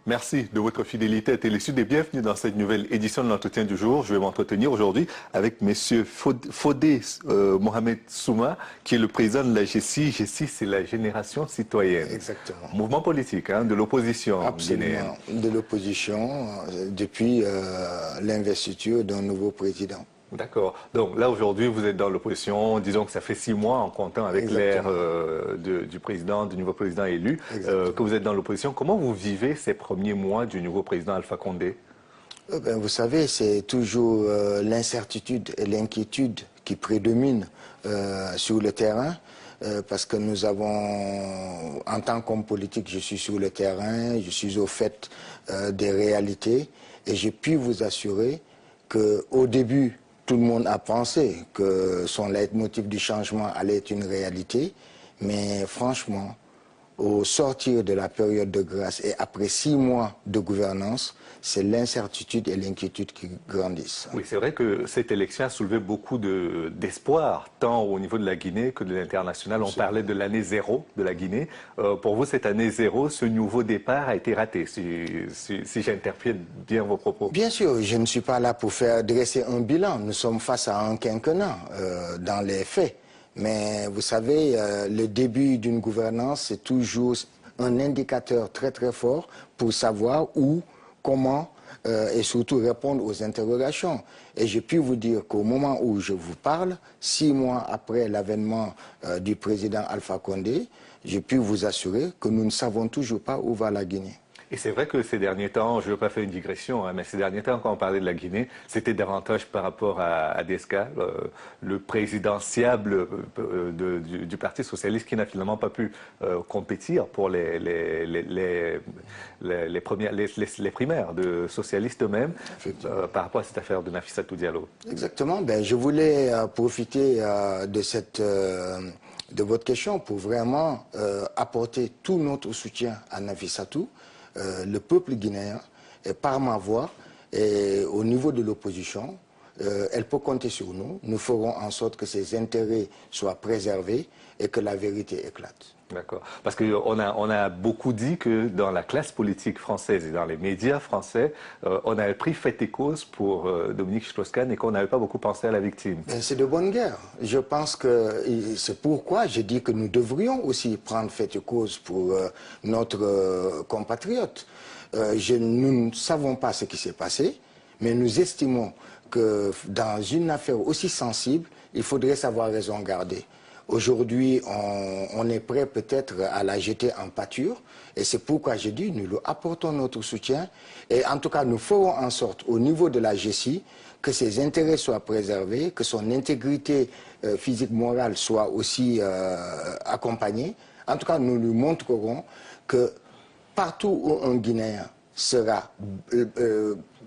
Merci de votre fidélité à Télé Sud et bienvenue dans cette nouvelle édition de l'entretien du jour. Je vais m'entretenir aujourd'hui avec M. Fodé Mohamed Souma, qui est le président de la GCI. GCI, c'est la Génération Citoyenne. Exactement. Mouvement politique de l'opposition guinéenne. Absolument, de l'opposition depuis l'investiture d'un nouveau président. D'accord. Donc là, aujourd'hui, vous êtes dans l'opposition. Disons que ça fait 6 mois en comptant avec l'ère du nouveau président élu, que vous êtes dans l'opposition. Comment vous vivez ces premiers mois du nouveau président Alpha Condé? Vous savez, c'est toujours l'incertitude et l'inquiétude qui prédominent sur le terrain. Parce que nous avons, en tant qu'homme politique, je suis sur le terrain, je suis au fait des réalités. Et j'ai pu vous assurer qu'au début, tout le monde a pensé que son leitmotiv du changement allait être une réalité, mais franchement, au sortir de la période de grâce et après 6 mois de gouvernance, c'est l'incertitude et l'inquiétude qui grandissent. Oui, c'est vrai que cette élection a soulevé beaucoup d'espoir, tant au niveau de la Guinée que de l'international. On parlait de l'année zéro de la Guinée. Pour vous, cette année zéro, ce nouveau départ a été raté, si j'interprète bien vos propos. Bien sûr, je ne suis pas là pour faire dresser un bilan. Nous sommes face à un quinquennat dans les faits. Mais vous savez, le début d'une gouvernance, c'est toujours un indicateur très très fort pour savoir où, comment et surtout répondre aux interrogations. Et j'ai pu vous dire qu'au moment où je vous parle, 6 mois après l'avènement du président Alpha Condé, j'ai pu vous assurer que nous ne savons toujours pas où va la Guinée. Et c'est vrai que ces derniers temps, je ne veux pas faire une digression, mais ces derniers temps, quand on parlait de la Guinée, c'était davantage par rapport à Desca, le présidentiable du Parti socialiste qui n'a finalement pas pu compétir pour les primaires de socialistes eux-mêmes par rapport à cette affaire de Nafissatou Diallo. Exactement. Je voulais profiter de votre question pour vraiment apporter tout notre soutien à Nafissatou. Le peuple guinéen, et par ma voix, et au niveau de l'opposition, elle peut compter sur nous. Nous ferons en sorte que ses intérêts soient préservés et que la vérité éclate. D'accord. Parce qu'on a beaucoup dit que dans la classe politique française et dans les médias français, on avait pris fait et cause pour Dominique Strauss-Kahn et qu'on n'avait pas beaucoup pensé à la victime. C'est de bonne guerre. Je pense que c'est pourquoi j'ai dit que nous devrions aussi prendre fait et cause pour notre compatriote. Nous ne savons pas ce qui s'est passé, mais nous estimons que dans une affaire aussi sensible, il faudrait savoir raison garder. Aujourd'hui, on est prêt peut-être à la jeter en pâture. Et c'est pourquoi j'ai dit, nous lui apportons notre soutien. Et en tout cas, nous ferons en sorte, au niveau de la GCI, que ses intérêts soient préservés, que son intégrité physique, morale soit aussi accompagnée. En tout cas, nous lui montrerons que partout où un Guinéen sera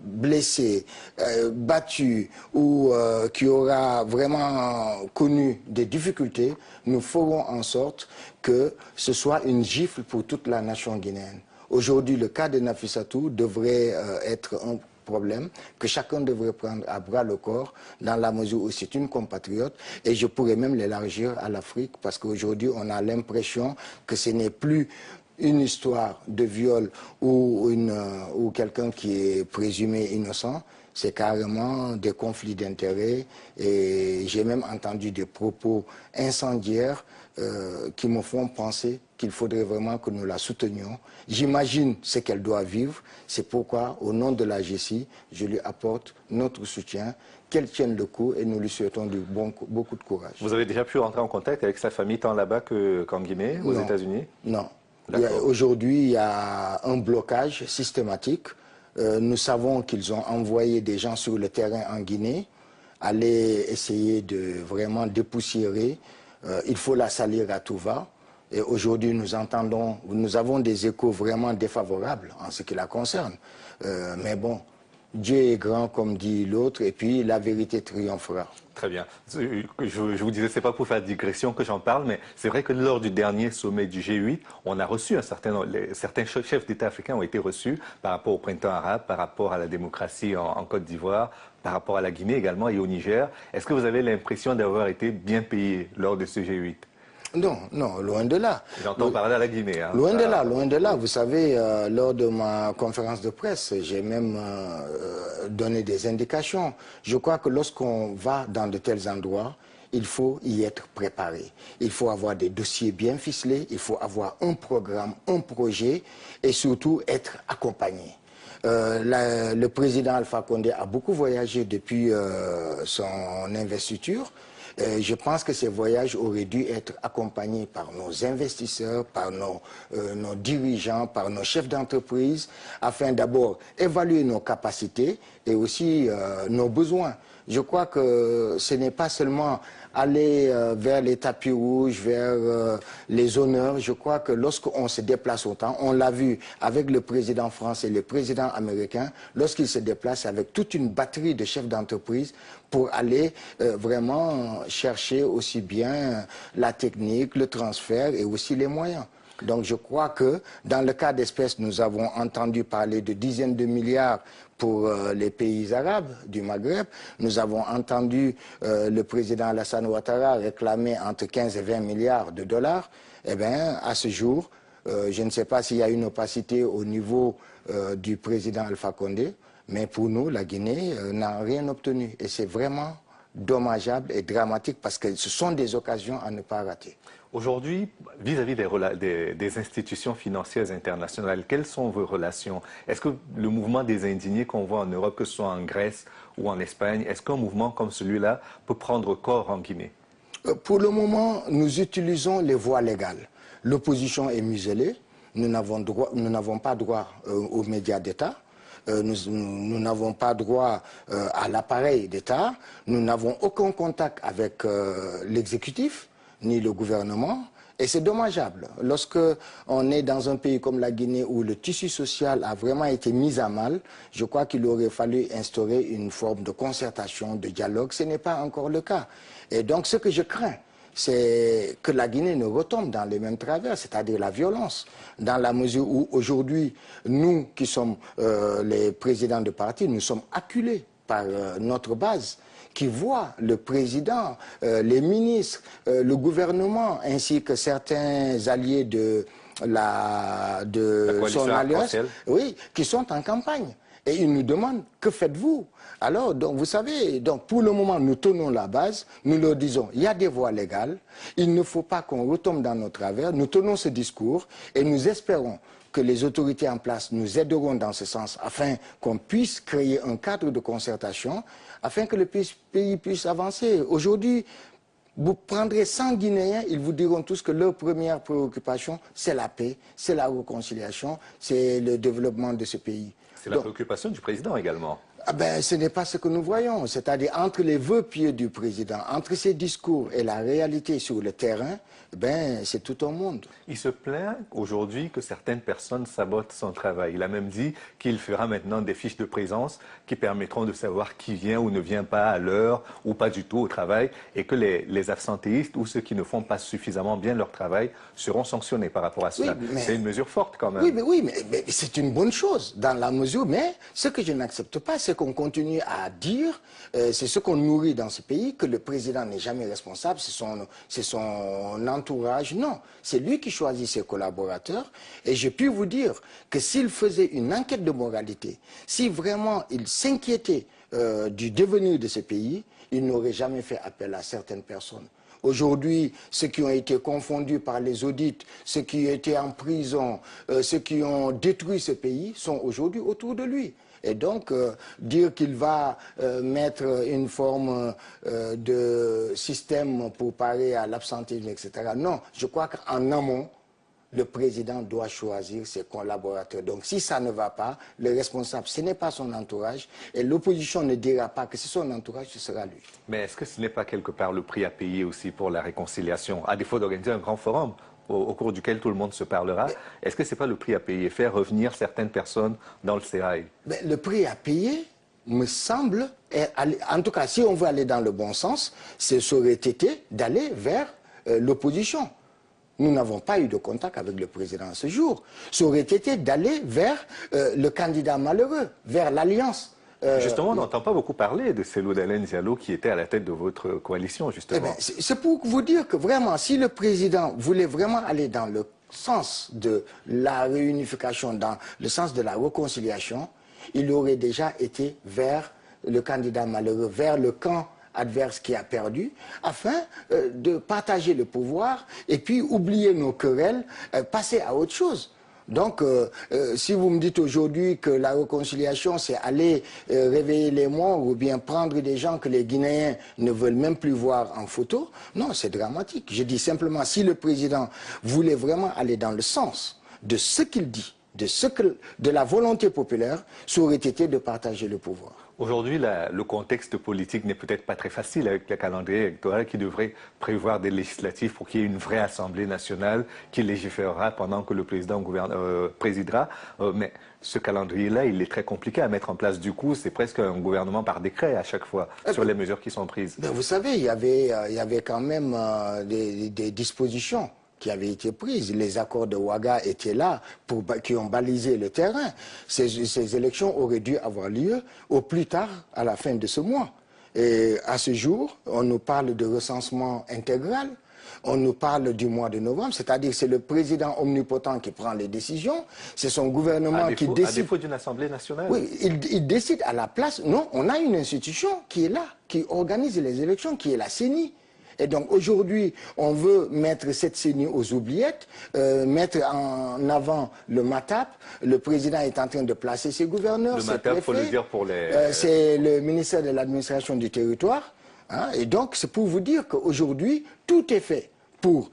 blessé, battu ou qui aura vraiment connu des difficultés, nous ferons en sorte que ce soit une gifle pour toute la nation guinéenne. Aujourd'hui, le cas de Nafissatou devrait être un problème que chacun devrait prendre à bras le corps dans la mesure où c'est une compatriote et je pourrais même l'élargir à l'Afrique parce qu'aujourd'hui on a l'impression que ce n'est plus une histoire de viol ou quelqu'un qui est présumé innocent, c'est carrément des conflits d'intérêts et j'ai même entendu des propos incendiaires qui me font penser qu'il faudrait vraiment que nous la soutenions. J'imagine ce qu'elle doit vivre, c'est pourquoi au nom de la GCI, je lui apporte notre soutien, qu'elle tienne le coup et nous lui souhaitons beaucoup de courage. Vous avez déjà pu rentrer en contact avec sa famille tant là-bas qu'en Guinée, aux États-Unis? Non. Aujourd'hui, il y a un blocage systématique. Nous savons qu'ils ont envoyé des gens sur le terrain en Guinée, aller essayer de vraiment dépoussiérer. Il faut la salir à tout va. Et aujourd'hui, nous avons des échos vraiment défavorables en ce qui la concerne. Mais bon, Dieu est grand, comme dit l'autre, et puis la vérité triomphera. Très bien. Je vous disais, c'est pas pour faire digression que j'en parle, mais c'est vrai que lors du dernier sommet du G8, on a reçu certains chefs d'État africains ont été reçus par rapport au printemps arabe, par rapport à la démocratie en Côte d'Ivoire, par rapport à la Guinée également et au Niger. Est-ce que vous avez l'impression d'avoir été bien payé lors de ce G8? Non, non, loin de là. J'entends parler à la Guinée. Hein. Loin de là, loin de là. Vous savez, lors de ma conférence de presse, j'ai même donné des indications. Je crois que lorsqu'on va dans de tels endroits, il faut y être préparé. Il faut avoir des dossiers bien ficelés, il faut avoir un programme, un projet et surtout être accompagné. Le président Alpha Condé a beaucoup voyagé depuis son investiture. Je pense que ces voyages auraient dû être accompagnés par nos investisseurs, par nos dirigeants, par nos chefs d'entreprise, afin d'abord évaluer nos capacités et aussi nos besoins. Je crois que ce n'est pas seulement aller vers les tapis rouges, vers les honneurs. Je crois que lorsqu'on se déplace autant, on l'a vu avec le président français et le président américain, lorsqu'ils se déplacent avec toute une batterie de chefs d'entreprise pour aller vraiment chercher aussi bien la technique, le transfert et aussi les moyens. Donc je crois que dans le cas d'espèce, nous avons entendu parler de dizaines de milliards pour les pays arabes du Maghreb. Nous avons entendu le président Alassane Ouattara réclamer entre 15 et 20 milliards de dollars. Eh bien, à ce jour, je ne sais pas s'il y a une opacité au niveau du président Alpha Condé, mais pour nous, la Guinée n'a rien obtenu. Et c'est vraiment dommageable et dramatique parce que ce sont des occasions à ne pas rater. Aujourd'hui, vis-à-vis des institutions financières internationales, quelles sont vos relations? Est-ce que le mouvement des indignés qu'on voit en Europe, que ce soit en Grèce ou en Espagne, est-ce qu'un mouvement comme celui-là peut prendre corps en Guinée? Pour le moment, nous utilisons les voies légales. L'opposition est muselée, nous n'avons pas droit aux médias d'État. Nous n'avons pas droit à l'appareil d'État, nous n'avons aucun contact avec l'exécutif, ni le gouvernement, et c'est dommageable. Lorsque on est dans un pays comme la Guinée où le tissu social a vraiment été mis à mal, je crois qu'il aurait fallu instaurer une forme de concertation, de dialogue. Ce n'est pas encore le cas. Et donc ce que je crains, c'est que la Guinée ne retombe dans les mêmes travers, c'est-à-dire la violence, dans la mesure où aujourd'hui, nous qui sommes les présidents de parti, nous sommes acculés par notre base, qui voit le président, les ministres, le gouvernement, ainsi que certains alliés de son alliance, oui, qui sont en campagne. Et ils nous demandent, que faites-vous? Alors, donc, vous savez, donc, pour le moment, nous tenons la base, nous leur disons, il y a des voies légales, il ne faut pas qu'on retombe dans nos travers, nous tenons ce discours et nous espérons que les autorités en place nous aideront dans ce sens afin qu'on puisse créer un cadre de concertation, afin que le pays puisse avancer. Aujourd'hui, vous prendrez 100 Guinéens, ils vous diront tous que leur première préoccupation, c'est la paix, c'est la réconciliation, c'est le développement de ce pays. C'est la préoccupation du président également. Ah ben, ce n'est pas ce que nous voyons. C'est-à-dire, entre les vœux pieux du président, entre ses discours et la réalité sur le terrain, ben, c'est tout un monde. Il se plaint aujourd'hui que certaines personnes sabotent son travail. Il a même dit qu'il fera maintenant des fiches de présence qui permettront de savoir qui vient ou ne vient pas à l'heure ou pas du tout au travail et que les absentéistes ou ceux qui ne font pas suffisamment bien leur travail seront sanctionnés par rapport à cela. Oui, c'est une mesure forte quand même. Oui, mais c'est une bonne chose dans la mesure, mais ce que je n'accepte pas, c'est qu'on continue à dire, c'est ce qu'on nourrit dans ce pays, que le président n'est jamais responsable, c'est son entourage. Non, c'est lui qui choisit ses collaborateurs. Et je puis vous dire que s'il faisait une enquête de moralité, si vraiment il s'inquiétait du devenir de ce pays, il n'aurait jamais fait appel à certaines personnes. Aujourd'hui, ceux qui ont été confondus par les audits, ceux qui étaient en prison, ceux qui ont détruit ce pays sont aujourd'hui autour de lui. Et donc, dire qu'il va mettre une forme de système pour parer à l'absentéisme, etc. Non, je crois qu'en amont, le président doit choisir ses collaborateurs. Donc, si ça ne va pas, le responsable, ce n'est pas son entourage, et l'opposition ne dira pas que c'est son entourage, ce sera lui. Mais est-ce que ce n'est pas quelque part le prix à payer aussi pour la réconciliation, à défaut d'organiser un grand forum au cours duquel tout le monde se parlera? Est-ce que ce n'est pas le prix à payer, faire revenir certaines personnes dans le sérail? Le prix à payer, me semble, en tout cas, si on veut aller dans le bon sens, ça aurait été d'aller vers l'opposition. Nous n'avons pas eu de contact avec le président ce jour. Ça aurait été d'aller vers le candidat malheureux, vers l'alliance Justement, on n'entend pas beaucoup parler de Cellou Dalein Diallo qui était à la tête de votre coalition, justement. Eh bien, c'est pour vous dire que vraiment, si le président voulait vraiment aller dans le sens de la réunification, dans le sens de la réconciliation, il aurait déjà été vers le candidat malheureux, vers le camp adverse qui a perdu, afin de partager le pouvoir et puis oublier nos querelles, passer à autre chose. Donc, si vous me dites aujourd'hui que la réconciliation, c'est aller réveiller les morts ou bien prendre des gens que les Guinéens ne veulent même plus voir en photo, non, c'est dramatique. Je dis simplement, si le président voulait vraiment aller dans le sens de ce qu'il dit, de la volonté populaire, ça aurait été de partager le pouvoir. Aujourd'hui, le contexte politique n'est peut-être pas très facile avec le calendrier électoral qui devrait prévoir des législatives pour qu'il y ait une vraie Assemblée nationale qui légiférera pendant que le président présidera. Mais ce calendrier-là, il est très compliqué à mettre en place. Du coup, c'est presque un gouvernement par décret à chaque fois sur les mesures qui sont prises. Ben vous savez, il y avait quand même des dispositions qui avaient été prises. Les accords de Ouaga étaient là, qui ont balisé le terrain. Ces élections auraient dû avoir lieu au plus tard à la fin de ce mois. Et à ce jour, on nous parle de recensement intégral. On nous parle du mois de novembre, c'est-à-dire c'est le président omnipotent qui prend les décisions, c'est son gouvernement qui décide. À défaut d'une Assemblée nationale? Oui, il décide à la place. Non, on a une institution qui est là, qui organise les élections, qui est la CENI. Et donc aujourd'hui, on veut mettre cette CENI aux oubliettes, mettre en avant le MATAP. Le président est en train de placer ses gouverneurs. Le MATAP, il faut le dire pour les... c'est le ministère de l'administration du territoire. Hein, et donc c'est pour vous dire qu'aujourd'hui, tout est fait pour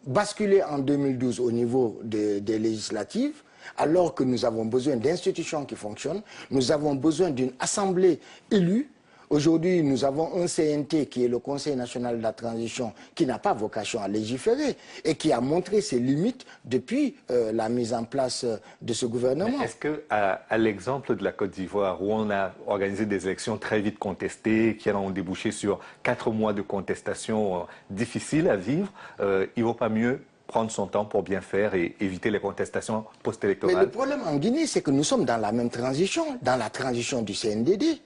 basculer en 2012 au niveau des législatives, alors que nous avons besoin d'institutions qui fonctionnent, nous avons besoin d'une assemblée élue. Aujourd'hui, nous avons un CNT qui est le Conseil national de la transition qui n'a pas vocation à légiférer et qui a montré ses limites depuis la mise en place de ce gouvernement. Est-ce qu'à l'exemple de la Côte d'Ivoire, où on a organisé des élections très vite contestées, qui ont débouché sur 4 mois de contestation difficiles à vivre, il ne vaut pas mieux prendre son temps pour bien faire et éviter les contestations post-électorales? Mais le problème en Guinée, c'est que nous sommes dans la même transition, dans la transition du CNDD.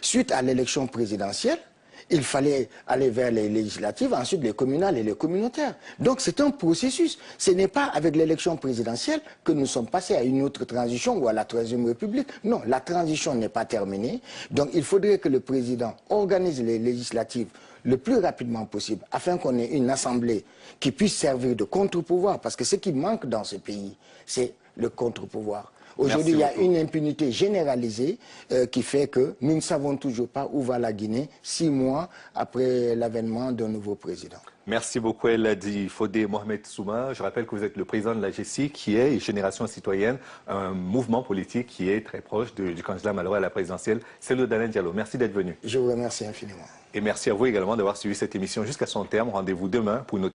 Suite à l'élection présidentielle, il fallait aller vers les législatives, ensuite les communales et les communautaires. Donc c'est un processus. Ce n'est pas avec l'élection présidentielle que nous sommes passés à une autre transition ou à la Troisième République. Non, la transition n'est pas terminée. Donc il faudrait que le président organise les législatives le plus rapidement possible afin qu'on ait une assemblée qui puisse servir de contre-pouvoir. Parce que ce qui manque dans ce pays, c'est le contre-pouvoir. Aujourd'hui, il y a une impunité généralisée qui fait que nous ne savons toujours pas où va la Guinée 6 mois après l'avènement d'un nouveau président. Merci beaucoup, Elhadji Fodé Mohamed Souma. Je rappelle que vous êtes le président de la GECI, qui est Génération Citoyenne, un mouvement politique qui est très proche du candidat malheureux à la présidentielle, Cellou Dalein Diallo. Merci d'être venu. Je vous remercie infiniment. Et merci à vous également d'avoir suivi cette émission jusqu'à son terme. Rendez-vous demain pour une autre